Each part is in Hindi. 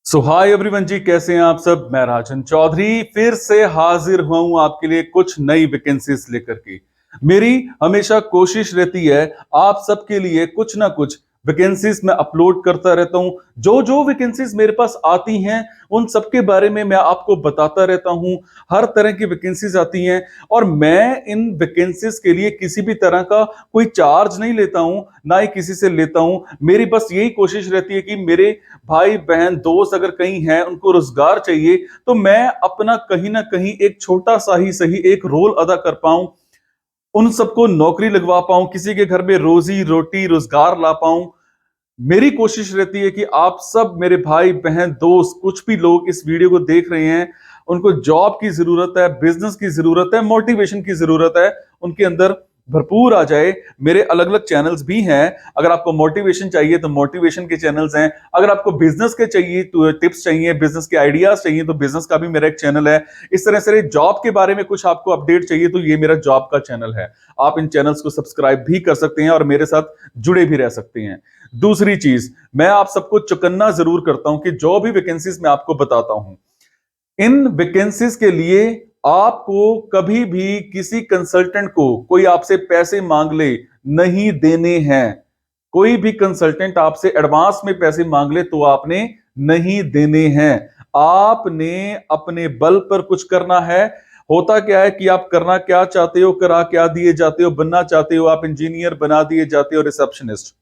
सो हाय एवरीवन जी, कैसे हैं आप सब। मैं राजन चौधरी फिर से हाजिर हुआ हूं आपके लिए कुछ नई वैकेंसीज लेकर के। मेरी हमेशा कोशिश रहती है आप सबके लिए कुछ ना कुछ वैकेंसीज मैं अपलोड करता रहता हूं। जो जो वैकेंसीज मेरे पास आती हैं उन सब के बारे में मैं आपको बताता रहता हूं। हर तरह की वैकेंसीज आती हैं और मैं इन वैकेंसीज के लिए किसी भी तरह का कोई चार्ज नहीं लेता हूं, ना ही किसी से लेता हूं। मेरी बस यही कोशिश रहती है कि मेरे भाई बहन दोस्त अगर कहीं हैं, उनको रोजगार चाहिए, तो मैं अपना कहीं ना कहीं एक छोटा सा ही सही एक रोल अदा कर पाऊं, उन सबको नौकरी लगवा पाऊं, किसी के घर में रोजी रोटी रोजगार ला पाऊं। मेरी कोशिश रहती है कि आप सब मेरे भाई बहन दोस्त कुछ भी लोग इस वीडियो को देख रहे हैं, उनको जॉब की जरूरत है, बिजनेस की जरूरत है, मोटिवेशन की जरूरत है, उनके अंदर भरपूर आ जाए। मेरे अलग अलग चैनल्स भी हैं। अगर आपको मोटिवेशन चाहिए तो मोटिवेशन के चैनल्स हैं। अगर आपको बिजनेस के चाहिए तो टिप्स चाहिए, बिजनेस के आइडियाज चाहिए तो बिजनेस का भी मेरा एक चैनल है। इस तरह से जॉब के बारे में कुछ आपको अपडेट चाहिए तो ये मेरा जॉब का चैनल है। आप इन चैनल्स को सब्सक्राइब भी कर सकते हैं और मेरे साथ जुड़े भी रह सकते हैं। दूसरी चीज, मैं आप सबको चौकन्ना जरूर करता हूं कि जो भी वैकेंसीज मैं आपको बताता हूं, इन वैकेंसीज के लिए आपको कभी भी किसी कंसल्टेंट को कोई आपसे पैसे मांग ले नहीं देने हैं। कोई भी कंसल्टेंट आपसे एडवांस में पैसे मांग ले तो आपने नहीं देने हैं। आपने अपने बल पर कुछ करना है। होता क्या है कि आप करना क्या चाहते हो, करा क्या दिए जाते हो। बनना चाहते हो आप इंजीनियर, बना दिए जाते हो रिसेप्शनिस्ट।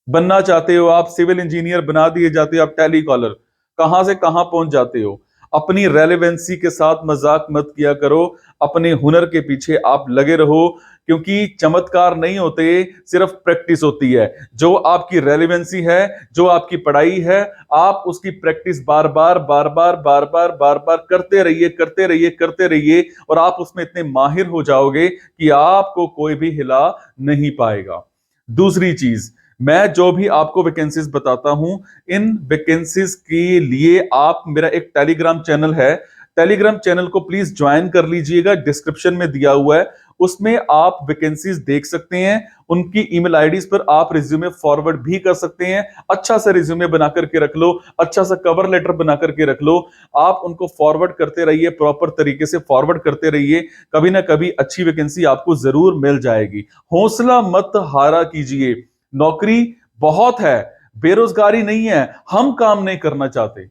बनना चाहते हो आप सिविल इंजीनियर, बना दिए जाते हो आप टेलीकॉलर। कहां से कहां पहुंच जाते हो। अपनी रेलेवेंसी के साथ मजाक मत किया करो। अपने हुनर के पीछे आप लगे रहो, क्योंकि चमत्कार नहीं होते, सिर्फ प्रैक्टिस होती है। जो आपकी रेलेवेंसी है, जो आपकी पढ़ाई है, आप उसकी प्रैक्टिस बार बार बार बार बार बार बार बार करते रहिए, करते रहिए, करते रहिए, और आप उसमें इतने माहिर हो जाओगे कि आपको कोई भी हिला नहीं पाएगा। दूसरी चीज, मैं जो भी आपको वैकेंसीज बताता हूं, इन वैकेंसीज के लिए आप मेरा एक टेलीग्राम चैनल है, टेलीग्राम चैनल को प्लीज ज्वाइन कर लीजिएगा। डिस्क्रिप्शन में दिया हुआ है, उसमें आप वैकेंसीज देख सकते हैं। उनकी ईमेल आईडीज पर आप रिज्यूमे फॉरवर्ड भी कर सकते हैं। अच्छा सा रिज्यूमे बना करके रख लो, अच्छा सा कवर लेटर बना करके रख लो। आप उनको फॉरवर्ड करते रहिए, प्रॉपर तरीके से फॉरवर्ड करते रहिए। कभी ना कभी अच्छी वैकेंसी आपको जरूर मिल जाएगी। हौसला मत हारा कीजिए। नौकरी बहुत है, बेरोजगारी नहीं है। हम काम नहीं करना चाहते।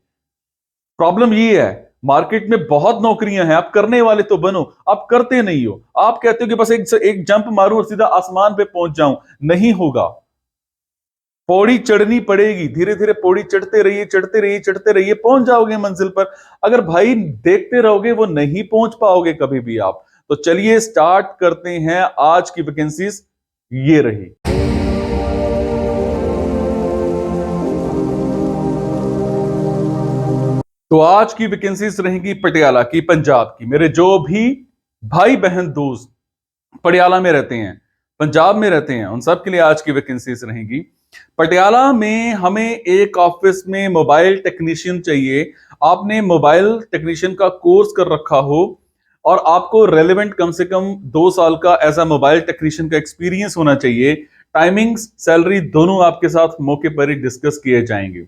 प्रॉब्लम ये है, मार्केट में बहुत नौकरियां हैं, आप करने वाले तो बनो, आप करते नहीं हो। आप कहते हो कि बस एक जंप मारूं और सीधा आसमान पे पहुंच जाऊं। नहीं होगा, पौड़ी चढ़नी पड़ेगी। धीरे धीरे पौड़ी चढ़ते रहिए, चढ़ते रहिए, चढ़ते रहिए, पहुंच जाओगे मंजिल पर। अगर भाई देखते रहोगे वो नहीं पहुंच पाओगे कभी भी आप। तो चलिए स्टार्ट करते हैं। आज की वैकेंसीज ये रही। तो आज की वैकेंसीज रहेंगी पटियाला की, पंजाब की। मेरे जो भी भाई बहन दोस्त पटियाला में रहते हैं, पंजाब में रहते हैं, उन सब के लिए आज की वैकेंसीज रहेंगी। पटियाला में हमें एक ऑफिस में मोबाइल टेक्नीशियन चाहिए। आपने मोबाइल टेक्नीशियन का कोर्स कर रखा हो और आपको रेलेवेंट कम से कम 2 साल का एज अ मोबाइल टेक्नीशियन का एक्सपीरियंस होना चाहिए। टाइमिंग्स, सैलरी दोनों आपके साथ मौके पर ही डिस्कस किए जाएंगे।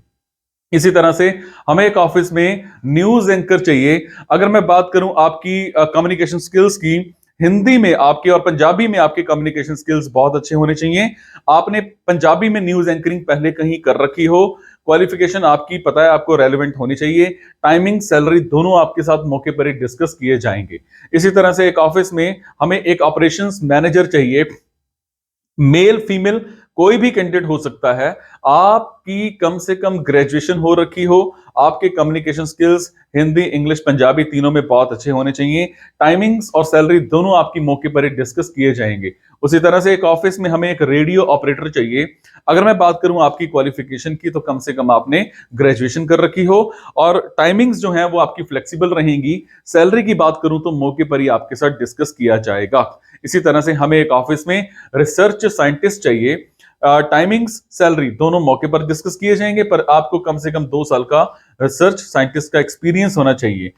इसी तरह से हमें एक ऑफिस में न्यूज एंकर चाहिए। अगर मैं बात करूं आपकी कम्युनिकेशन स्किल्स की, हिंदी में आपके और पंजाबी में आपके कम्युनिकेशन स्किल्स बहुत अच्छे होने चाहिए। आपने पंजाबी में न्यूज एंकरिंग पहले कहीं कर रखी हो। क्वालिफिकेशन आपकी पता है, आपको रेलेवेंट होनी चाहिए। टाइमिंग, सैलरी दोनों आपके साथ मौके पर ही डिस्कस किए जाएंगे। इसी तरह से एक ऑफिस में हमें एक ऑपरेशंस मैनेजर चाहिए। मेल फीमेल कोई भी कैंडिडेट हो सकता है। आपकी कम से कम ग्रेजुएशन हो रखी हो, आपके communication skills Hindi English Punjabi तीनों में बहुत अच्छे होने चाहिए। टाइमिंग्स और सैलरी दोनों आपकी मौके पर ही डिस्कस किए जाएंगे। उसी तरह से एक ऑफिस में हमें एक रेडियो ऑपरेटर चाहिए। अगर मैं बात करूं आपकी क्वालिफिकेशन की, तो कम से कम आपने ग्रेजुएशन कर रखी हो और टाइमिंग्स जो हैं वो आपकी फ्लेक्सिबल रहेंगी। सैलरी की बात करूं तो मौके पर ही आपके साथ डिस्कस किया जाएगा। इसी तरह से हमें एक ऑफिस में रिसर्च साइंटिस्ट चाहिए। टाइमिंग्स, सैलरी दोनों मौके पर डिस्कस किए जाएंगे, पर आपको कम से कम 2 साल का रिसर्च साइंटिस्ट का एक्सपीरियंस होना चाहिए।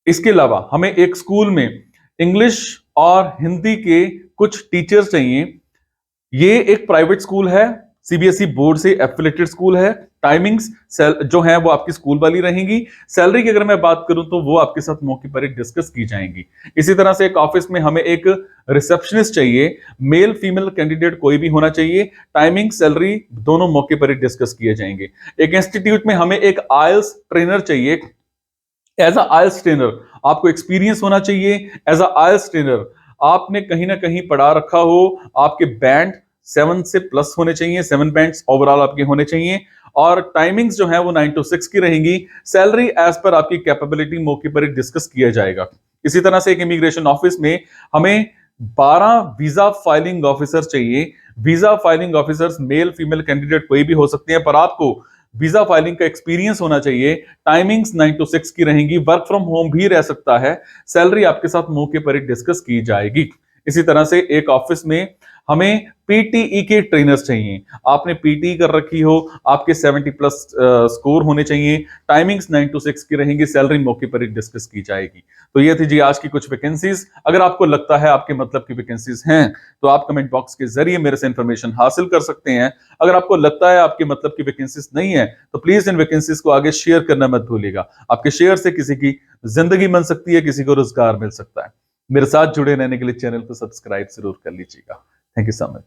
इसके अलावा हमें एक स्कूल में इंग्लिश और हिंदी के कुछ टीचर्स चाहिए। ये एक प्राइवेट स्कूल है, सीबीएसई बोर्ड से एफिलेटेड स्कूल है। टाइमिंग्स जो है वो आपकी स्कूल वाली रहेंगी। सैलरी की अगर मैं बात करूं तो वो आपके साथ मौके पर एक डिस्कस की जाएंगी। इसी तरह से एक ऑफिस में हमें एक रिसेप्शनिस्ट चाहिए, मेल फीमेल कैंडिडेट कोई भी होना चाहिए। टाइमिंग सैलरी दोनों मौके पर एक डिस्कस किए जाएंगे। एक इंस्टीट्यूट में हमें एक आइल्स ट्रेनर चाहिए। एज अ आइल्स ट्रेनर आपको एक्सपीरियंस होना चाहिए। एज अ आइल्स ट्रेनर आपने कहीं ना कहीं पढ़ा रखा हो, आपके बैंड 7 से प्लस होने चाहिए, 7 बैंड्स ओवरऑल आपके होने चाहिए। और टाइमिंग्स जो है वो 9 to 6 की रहेंगी। सैलरी एज पर आपकी कैपेबिलिटी मौके पर डिस्कस किया जाएगा। इसी तरह से एक इमिग्रेशन ऑफिस में हमें 12 वीजा फाइलिंग ऑफिसर चाहिए। Visa filing officers male female candidate कोई भी हो सकते हैं, पर आपको वीजा फाइलिंग का एक्सपीरियंस होना चाहिए। टाइमिंग्स 9 to 6 की रहेंगी। वर्क फ्रॉम होम भी रह सकता है। सैलरी आपके साथ मौके पर ही डिस्कस की जाएगी। इसी तरह से एक ऑफिस में हमें पीटीई के ट्रेनर्स चाहिए। आपने पीटीई कर रखी हो, आपके 70 प्लस स्कोर होने चाहिए। टाइमिंग्स 9 to 6 की रहेंगी। सैलरी मौके पर ही डिस्कस की जाएगी। तो ये थी जी आज की कुछ वैकेंसीज। अगर आपको लगता है आपके मतलब की वैकेंसीज हैं तो आप कमेंट बॉक्स के जरिए मेरे से इंफॉर्मेशन हासिल कर सकते हैं। अगर आपको लगता है आपके मतलब की वैकेंसीज नहीं है तो प्लीज इन वैकेंसीज को आगे शेयर करना मत भूलिएगा। आपके शेयर से किसी की जिंदगी बन सकती है, किसी को रोजगार मिल सकता है। मेरे साथ जुड़े रहने के लिए चैनल को सब्सक्राइब जरूर कर लीजिएगा। Thank you so much.